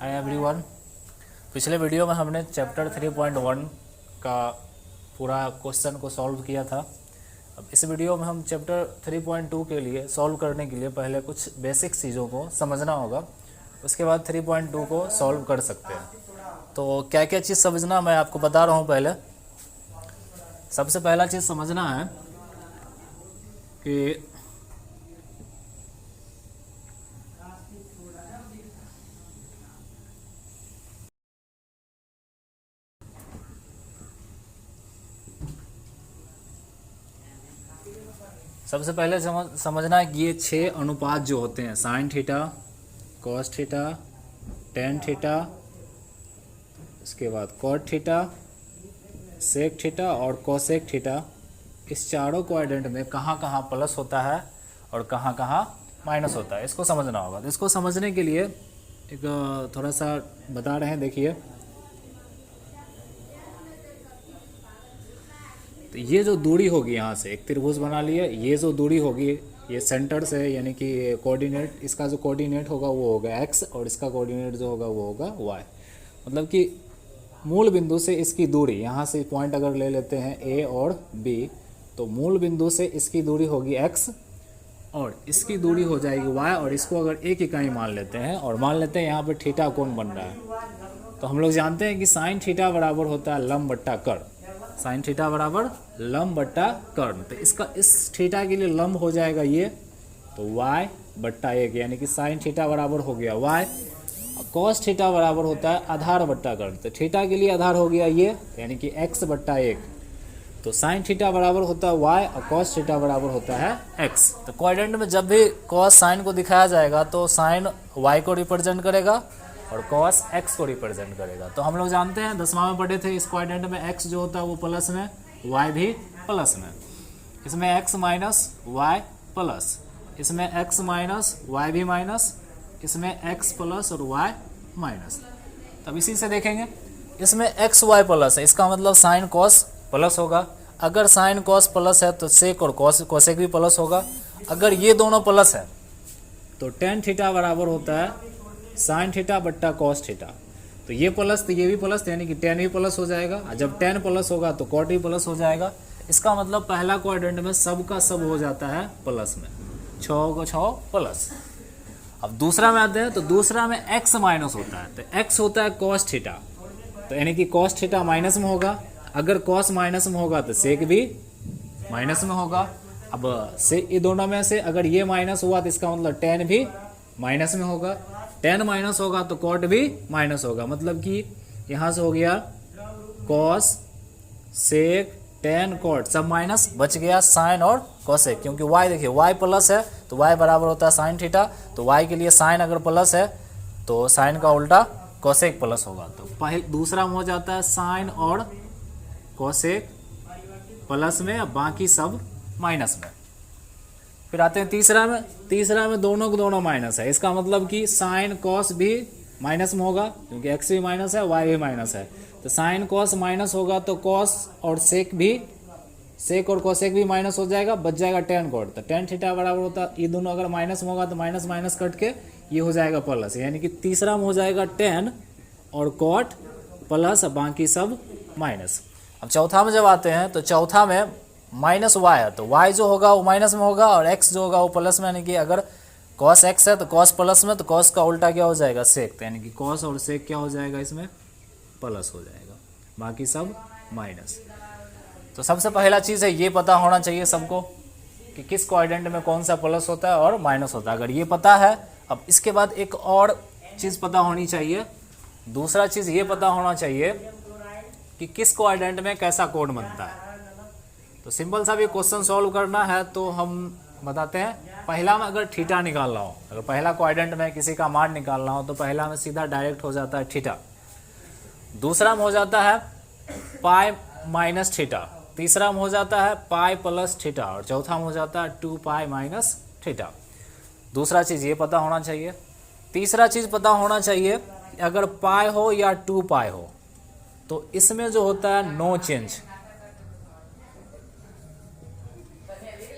Hi everyone. पिछले video में हमने चैप्टर 3.1 का पूरा क्वेश्चन को सॉल्व किया था। अब इस वीडियो में हम चैप्टर 3.2 के लिए सॉल्व करने के लिए पहले कुछ बेसिक चीज़ों को समझना होगा, उसके बाद 3.2 को सॉल्व कर सकते हैं। तो क्या क्या चीज़ समझना मैं आपको बता रहा हूँ। पहले सबसे पहला चीज़ समझना है कि सबसे पहले समझना है कि ये 6 अनुपात जो होते हैं, sine theta, cos theta, tan theta, इसके बाद कॉट थीटा, सेक थीटा और कोसेक थीटा, इस चारों क्वाड्रेंट में कहाँ कहाँ प्लस होता है और कहाँ कहाँ माइनस होता है, इसको समझना होगा। तो इसको समझने के लिए एक थोड़ा सा बता रहे हैं, देखिए। तो ये जो दूरी होगी, यहाँ से एक त्रिभुज बना लिए, ये जो दूरी होगी ये सेंटर से, यानी कि कोऑर्डिनेट, इसका जो कोऑर्डिनेट होगा वो होगा x और इसका कोऑर्डिनेट जो होगा वो होगा y। मतलब कि मूल बिंदु से इसकी दूरी, यहाँ से पॉइंट अगर ले लेते हैं a और b, तो मूल बिंदु से इसकी दूरी होगी x और इसकी दूरी हो जाएगी y, और इसको अगर एक इकाई मान लेते हैं और मान लेते हैं यहाँ पर थीटा कोण बन रहा है। तो हम लोग जानते हैं कि साइन थीटा बराबर होता है लंब बट्टा कर्ण। साइन थीटा बराबर लंब बट्टा कर्ण। तो इसका इस थीटा के लिए लंब हो जाएगा ये, तो y बट्टा 1, यानी कि साइन थीटा बराबर हो गया y। कॉस थीटा बराबर होता है आधार बट्टा कर्ण। तो थीटा के लिए आधार हो गया ये, यानी कि x बट्टा 1। तो साइन थीटा बराबर होता है y और कॉस थीटा बराबर होता है x। तो क्वाड्रेंट में जब भी कॉस साइन को दिखाया जाएगा तो साइन y को रिप्रेजेंट करेगा और कॉस x को रिप्रेजेंट करेगा। तो हम लोग जानते हैं, 10वां में पढ़े थे, इस क्वाड्रेंट में x जो होता है वो प्लस में, y भी प्लस में। इसमें x माइनस y प्लस, इसमें x माइनस y भी माइनस, इसमें x प्लस और y माइनस। तब इसी से देखेंगे, इसमें x y प्लस है, इसका मतलब साइन कॉस प्लस होगा। अगर साइन कॉस प्लस है तो सेक और कोसेक भी प्लस होगा। अगर ये दोनों प्लस है तो टेन थीटा बराबर होता है साइन थीटा बट्टा कॉस थीटा। तो ये प्लस तो ये भी प्लस, यानी कि टेन भी प्लस हो जाएगा। जब टेन प्लस होगा तो कॉट भी प्लस हो जाएगा। इसका मतलब पहला क्वाड्रेंट में सब का सब हो जाता है प्लस में, 6 को 6 प्लस। अब दूसरा में आते हैं, तो दूसरा में x माइनस होता है। तो x होता है कॉस थीटा, तो यानी कि कॉस थीटा माइनस में होगा। अगर कॉस माइनस में होगा तो सेक भी माइनस में होगा। अब से ये दोनों में से अगर ये माइनस हुआ तो इसका मतलब टेन भी माइनस में होगा। टेन माइनस होगा तो कॉट भी माइनस होगा। मतलब कि यहाँ से हो गया कॉस, सेक, टेन, कॉट सब माइनस, बच गया साइन और कोसेक। क्योंकि y देखिए y प्लस है तो y बराबर होता है साइन थीटा। तो y के लिए साइन अगर प्लस है तो साइन का उल्टा कोसेक प्लस होगा। तो दूसरा में हो जाता है साइन और कोसेक प्लस में, बाकी सब माइनस में। फिर आते हैं तीसरा में। तीसरा में दोनों को दोनों माइनस है, इसका मतलब कि साइन कॉस भी माइनस में होगा, क्योंकि x भी माइनस है y भी माइनस है। तो साइन कॉस माइनस होगा तो कॉस और सेक और कोसेक भी माइनस हो जाएगा, बच जाएगा टेन कॉट। तो टेन थीटा बराबर होता है, ये दोनों अगर माइनस में होगा तो माइनस माइनस कट के ये हो जाएगा प्लस, यानी कि तीसरा में हो जाएगा टेन और कॉट प्लस, बाकी सब माइनस। अब चौथा में जब आते हैं तो चौथा में माइनस y है, तो y जो होगा वो माइनस में होगा और x जो होगा वो प्लस में। यानी कि अगर cos x है तो cos प्लस में, तो cos का उल्टा क्या हो जाएगा, सेक। यानी कि cos और सेक क्या हो जाएगा, इसमें प्लस हो जाएगा, बाकी सब माइनस। तो सबसे पहला चीज़ है ये पता होना चाहिए सबको कि किस क्वाड्रेंट में कौन सा प्लस होता है और माइनस होता है। अगर ये पता है, अब इसके बाद एक और चीज़ पता होनी चाहिए। दूसरा चीज़ ये पता होना चाहिए कि किस क्वाड्रेंट में कैसा कोण बनता है। तो सिंपल सा भी क्वेश्चन सॉल्व करना है तो हम बताते हैं। पहला में अगर थीटा निकालना हो, अगर पहला क्वाड्रेंट में किसी का मान निकालना हो तो पहला में सीधा डायरेक्ट हो जाता है थीटा। दूसरा में हो जाता है पाई माइनस थीटा। तीसरा में हो जाता है पाई प्लस थीटा और चौथा में हो जाता है 2 पाई माइनस थीटा। दूसरा चीज़ ये पता होना चाहिए। तीसरा चीज़ पता होना चाहिए, अगर पाई हो या 2 पाई हो तो इसमें जो होता है नो चेंज,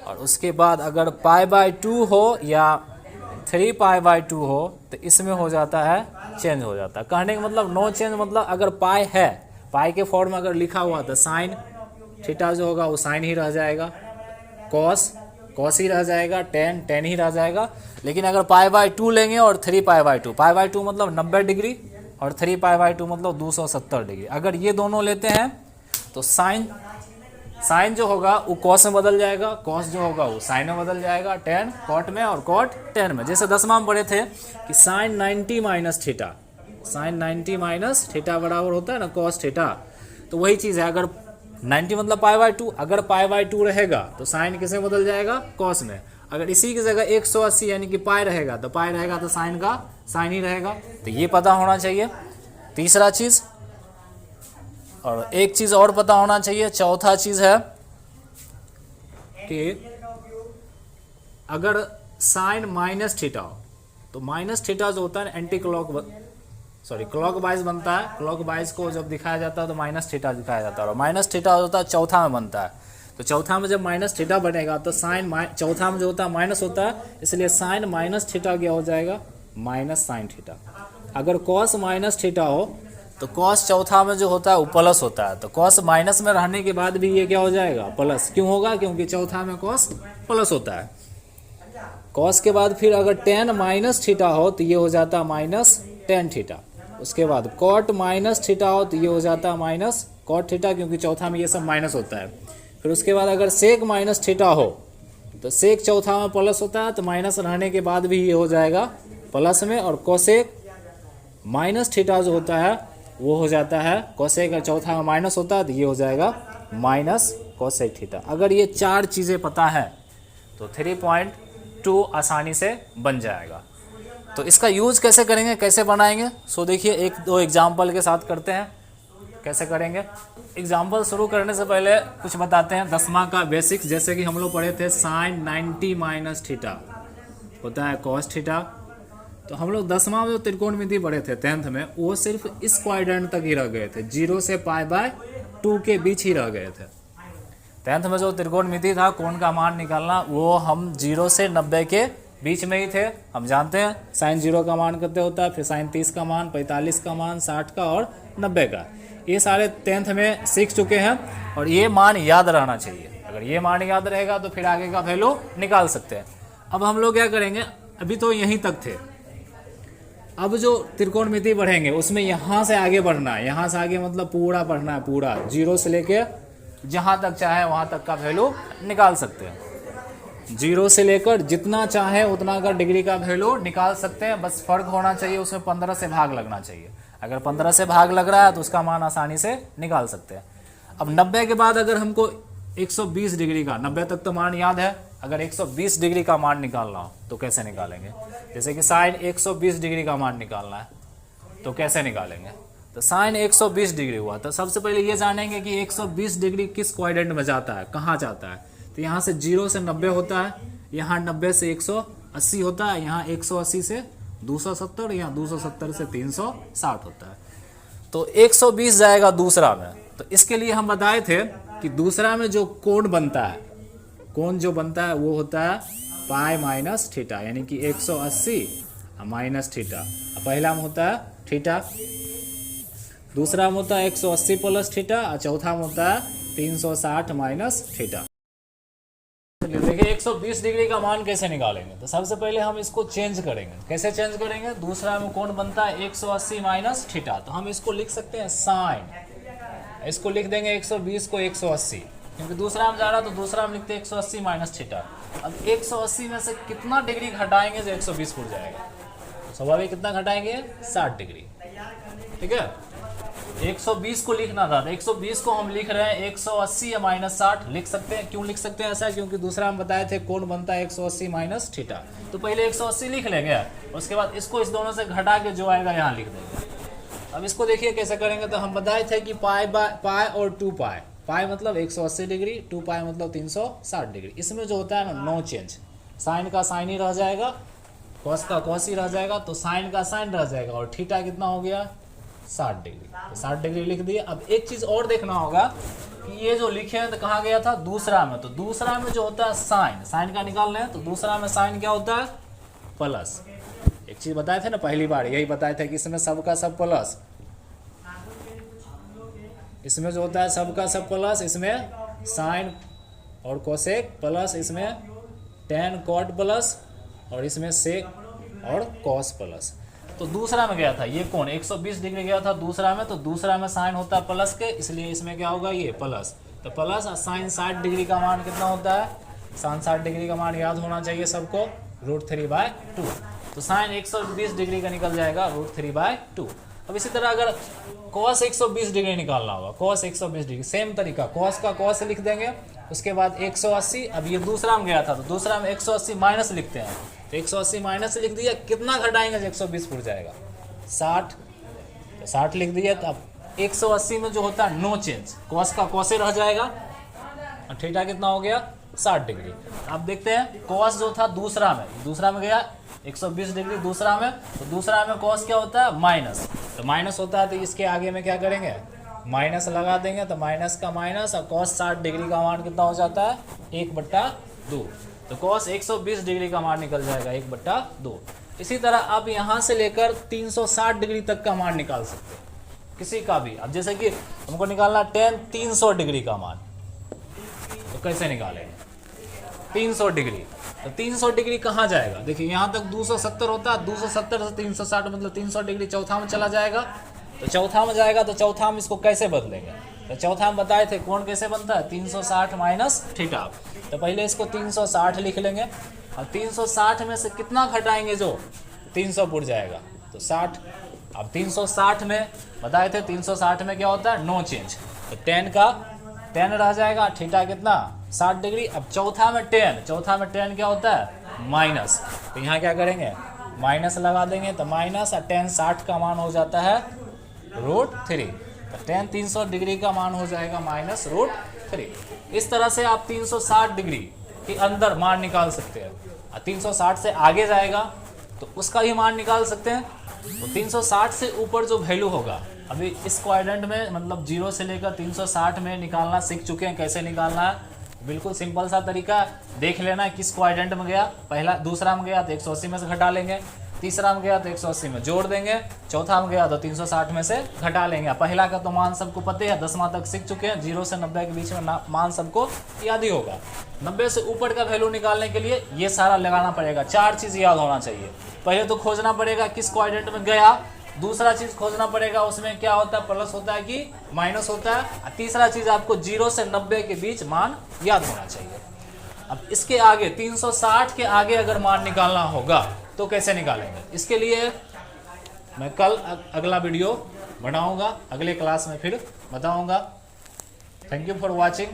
और उसके बाद अगर पाई बाय 2 हो या 3 पाई बाय 2 हो तो इसमें हो जाता है चेंज हो जाता है। कहने का मतलब नो चेंज मतलब अगर पाई है, पाई के फॉर्म में अगर लिखा हुआ तो साइन थीटा जो होगा वो साइन ही रह जाएगा, कॉस कॉस ही रह जाएगा, टेन टेन ही रह जाएगा। लेकिन अगर पाई बाय 2 लेंगे और 3 पाई बाय 2, पाई बाय 2 मतलब 90 डिग्री और 3 पाई बाय 2 मतलब 270 डिग्री, अगर ये दोनों लेते हैं तो साइन जो होगा वो कॉस में बदल जाएगा, कॉस जो होगा वो साइन में बदल जाएगा, टेन कॉट में और कॉट टेन में। जैसे 10वां में पढ़े थे कि sine 90 minus theta, sine 90 minus theta बराबर होता है ना कॉस थीटा। तो वही चीज़ है, अगर 90 मतलब पाई बाय 2, अगर पाई बाय 2 रहेगा तो साइन किस में बदल जाएगा, कॉस में। अगर इसी की जगह 180 यानी कि पाई रहेगा तो पाई रहेगा तो साइन का साइन ही रहेगा। तो ये पता होना चाहिए तीसरा चीज़। और एक चीज़ और पता होना चाहिए, चौथा चीज़ है कि अगर साइन माइनस थीटा हो तो माइनस थीटा जो होता है एंटी क्लॉक वाइज बनता है। क्लॉक वाइज को जब दिखाया जाता है तो माइनस थीटा दिखाया जाता है, और माइनस थीटा होता है चौथा में बनता है। तो चौथा में जब माइनस थीटा बनेगा तो साइन चौथा में जो होता है माइनस होता है, इसलिए साइन माइनस थीटा क्या हो जाएगा, माइनस साइन थीटा। अगर कॉस माइनस थीटा हो तो कॉस चौथा में जो होता है वो प्लस होता है, तो कॉस माइनस में रहने के बाद भी ये क्या हो जाएगा, प्लस। क्यों होगा, क्योंकि चौथा में कॉस प्लस होता है। कॉस के बाद फिर अगर टेन माइनस थीटा हो तो ये हो जाता है माइनस टेन थीटा। उसके बाद कॉट माइनस थीटा हो तो ये हो जाता है माइनस कॉट थीटा, क्योंकि चौथा में ये सब माइनस होता है। फिर उसके बाद अगर सेक माइनस थीटा हो तो सेक चौथा में प्लस होता है, तो माइनस रहने के बाद भी ये हो जाएगा प्लस में। और कोसेक माइनस थीटा जो होता है वो हो जाता है, कोसेक का चौथा में माइनस होता है तो ये हो जाएगा माइनस कोसेक थीटा। अगर ये चार चीज़ें पता है तो 3.2 आसानी से बन जाएगा। तो इसका यूज कैसे करेंगे, कैसे बनाएंगे, सो देखिए एक दो एग्जाम्पल के साथ करते हैं कैसे करेंगे। एग्जाम्पल शुरू करने से पहले कुछ बताते हैं 10वां का बेसिक्स। जैसे कि हम लोग पढ़े थे साइन 90 माइनस थीटा होता है कॉस थीटा। तो हम लोग 10वां में जो त्रिकोणमिति पढ़े थे 10th में, वो सिर्फ इस क्वाड्रेंट तक ही रह गए थे, 0 से पाई बाय 2 के बीच ही रह गए थे। 10th में जो त्रिकोणमिति था कोण का मान निकालना, वो हम 0 से 90 के बीच में ही थे। हम जानते हैं साइन 0 का मान कितने होता है, फिर साइन 30 का मान, 45 का मान, 60 का और 90 का। ये सारे 10th में सीख चुके हैं और ये मान याद रहना चाहिए। अगर ये मान याद रहेगा तो फिर आगे का वैल्यू निकाल सकते हैं। अब हम लोग क्या करेंगे, अभी तो यहीं तक थे, अब जो त्रिकोणमिति पढ़ेंगे उसमें यहाँ से आगे बढ़ना है। यहाँ से आगे मतलब पूरा पढ़ना है, पूरा 0 से लेके जहाँ तक चाहे वहाँ तक का वैल्यू निकाल सकते हैं। 0 से लेकर जितना चाहे उतना का डिग्री का वैल्यू निकाल सकते हैं। बस फर्क होना चाहिए, उसमें 15 से भाग लगना चाहिए। अगर 15 से भाग लग रहा है तो उसका मान आसानी से निकाल सकते हैं। अब 90 के बाद अगर हमको 120 डिग्री का, 90 तक तो मान याद है, अगर 120 डिग्री का मान निकालना हो तो कैसे निकालेंगे। जैसे कि साइन 120 डिग्री का मान निकालना है तो कैसे निकालेंगे। तो साइन 120 डिग्री हुआ तो सबसे पहले ये जानेंगे कि 120 डिग्री किस क्वाड्रेंट में जाता है, कहाँ जाता है। तो यहाँ से 0 से 90 होता है, यहाँ 90 से 180 होता है, यहाँ 180 से 270, यहाँ 270 से 360 होता है। तो 120 जाएगा दूसरा में। तो इसके लिए हम बताए थे कि दूसरा में जो कोण बनता है, कोण जो बनता है वो होता है पाई माइनस थीटा, यानी कि 180 माइनस थीटा। पहला में होता है थीटा, दूसरा में होता है 180 प्लस थीटा, और चौथा में होता है 360 माइनस थीटा। देखिए 120 डिग्री का मान कैसे निकालेंगे। तो सबसे पहले हम इसको चेंज करेंगे। कैसे चेंज करेंगे, दूसरा में कोण बनता है 180 माइनस थीटा, तो हम इसको लिख सकते हैं साइन, इसको लिख देंगे 120 को 180, क्योंकि दूसरा में जा रहा है तो दूसरा में लिखते हैं 180 माइनस थीटा। अब 180 में से कितना डिग्री घटाएंगे जो 120 फुट जाएगा, स्वाभाविक कितना घटाएंगे, 60 डिग्री। ठीक है, 120 को लिखना था तो 120 को हम लिख रहे हैं 180 या माइनस 60 लिख सकते हैं। क्यों लिख सकते हैं ऐसा, क्योंकि दूसरा हम बताए थे कोण बनता है 180 माइनस थीटा। तो पहले 180 लिख लेंगे, उसके बाद इसको इस दोनों से घटा के जो आएगा यहाँ लिख देंगे। अब इसको देखिए कैसे करेंगे। तो हम बताए थे कि पाई और 2 पाई, पाई मतलब 180 डिग्री, 2 पाई मतलब 360 डिग्री। इसमें जो होता है ना नो चेंज, साइन का साइन ही रह जाएगा, कॉस का कॉस ही रह जाएगा, तो साइन का साइन रह जाएगा, और थीटा कितना हो गया 60 डिग्री। तो 60 डिग्री लिख दिए। अब एक चीज और देखना होगा कि ये जो लिखे हैं तो कहाँ गया था, दूसरा में। तो दूसरा में जो होता है साइन, साइन का निकाल रहे हैं तो दूसरा में साइन क्या होता है, प्लस एक चीज़ बताए थे ना पहली बार, यही बताए थे कि इसमें सबका सब प्लस, इसमें जो होता है सबका सब प्लस, इसमें साइन और कोसेक प्लस, इसमें टेन कॉट प्लस, और इसमें सेक और कॉस प्लस। तो दूसरा में गया था ये कोण 120 डिग्री गया था दूसरा में, तो दूसरा में साइन होता है प्लस के, इसलिए इसमें क्या होगा ये प्लस। तो प्लस साइन 60 डिग्री का मान कितना होता है, साइन 60 डिग्री का मान याद होना चाहिए सबको, √3/2। तो साइन 120 डिग्री का निकल जाएगा √3/2। अब इसी तरह अगर कॉस 120 डिग्री निकालना होगा, कॉस 120 डिग्री सेम तरीका, कॉस का कॉस लिख देंगे, उसके बाद 180। अब ये दूसरा में गया था तो दूसरा में 180 माइनस लिखते हैं, तो 180 माइनस लिख दिया, कितना घटाएंगे जो 120 फुट जाएगा 60, तो 60 लिख दिया। तो अब 180 में जो होता है नो चेंज, कॉस का कॉसे रह जाएगा, और थीटा कितना हो गया 60 डिग्री। अब देखते हैं कॉस जो था दूसरा में गया 120 डिग्री दूसरा में, तो दूसरा में कॉस क्या होता है माइनस, तो माइनस होता है तो इसके आगे में क्या करेंगे माइनस लगा देंगे, तो माइनस का माइनस, और कॉस 60 डिग्री का मान कितना हो जाता है 1/2। तो कॉस 120 डिग्री का मान निकल जाएगा 1/2। इसी तरह आप यहाँ से लेकर 360 डिग्री तक का मान निकाल सकते हैं किसी का भी। अब जैसे कि हमको निकालना tan 300 डिग्री का मान, तो कैसे निकालेंगे 300 डिग्री, तो 300 डिग्री कहाँ जाएगा, देखिए यहाँ तक 270 होता है, 270 से 360 मतलब 300 डिग्री चौथा में चला जाएगा, तो चौथा में जाएगा, तो चौथा में इसको कैसे बदलेंगे, तो चौथा में बताए थे कोण कैसे बनता है 360 माइनस थीटा। तो पहले इसको 360 लिख लेंगे, और 360 में से कितना घटाएंगे जो 300 फुट जाएगा, तो 60। अब 360 में बताए थे 360 में क्या होता है नो चेंज, तो tan रह जाएगा, थीटा कितना 60 डिग्री। अब चौथा में tan क्या होता है माइनस, तो यहाँ क्या करेंगे माइनस लगा देंगे, तो माइनस, और tan 60 का मान हो जाता है √3, तो tan 300 डिग्री का मान हो जाएगा -√3। इस तरह से आप 360 डिग्री के अंदर मान निकाल सकते हैं, और 360 से आगे जाएगा तो उसका ही मान निकाल सकते हैं। तो 360 से ऊपर जो वैल्यू होगा, अभी इस क्वाड्रेंट में मतलब 0 से लेकर 360 में निकालना सीख चुके हैं, कैसे निकालना है, बिल्कुल सिंपल सा तरीका देख लेना है किस क्वाड्रेंट में गया, पहला दूसरा में गया तो 180 में से घटा लेंगे, तीसरा में गया तो 180 में जोड़ देंगे, चौथा में गया तो 360 में से घटा लेंगे। पहला का तो मान सबको पते है, 10वां तक सीख चुके हैं, 0 से 90 के बीच में मान सबको याद ही होगा। 90 से ऊपर का वैल्यू निकालने के लिए ये सारा लगाना पड़ेगा, 4 चीज़ याद होना चाहिए। पहले तो खोजना पड़ेगा किस क्वाड्रेंट में गया, दूसरा चीज़ खोजना पड़ेगा उसमें क्या होता है प्लस होता है कि माइनस होता है, तीसरा चीज़ आपको 0 से 90 के बीच मान याद होना चाहिए। अब इसके आगे 360 के आगे अगर मान निकालना होगा तो कैसे निकालेंगे, इसके लिए मैं कल अगला वीडियो बनाऊंगा, अगले क्लास में फिर बताऊंगा। Thank you for watching.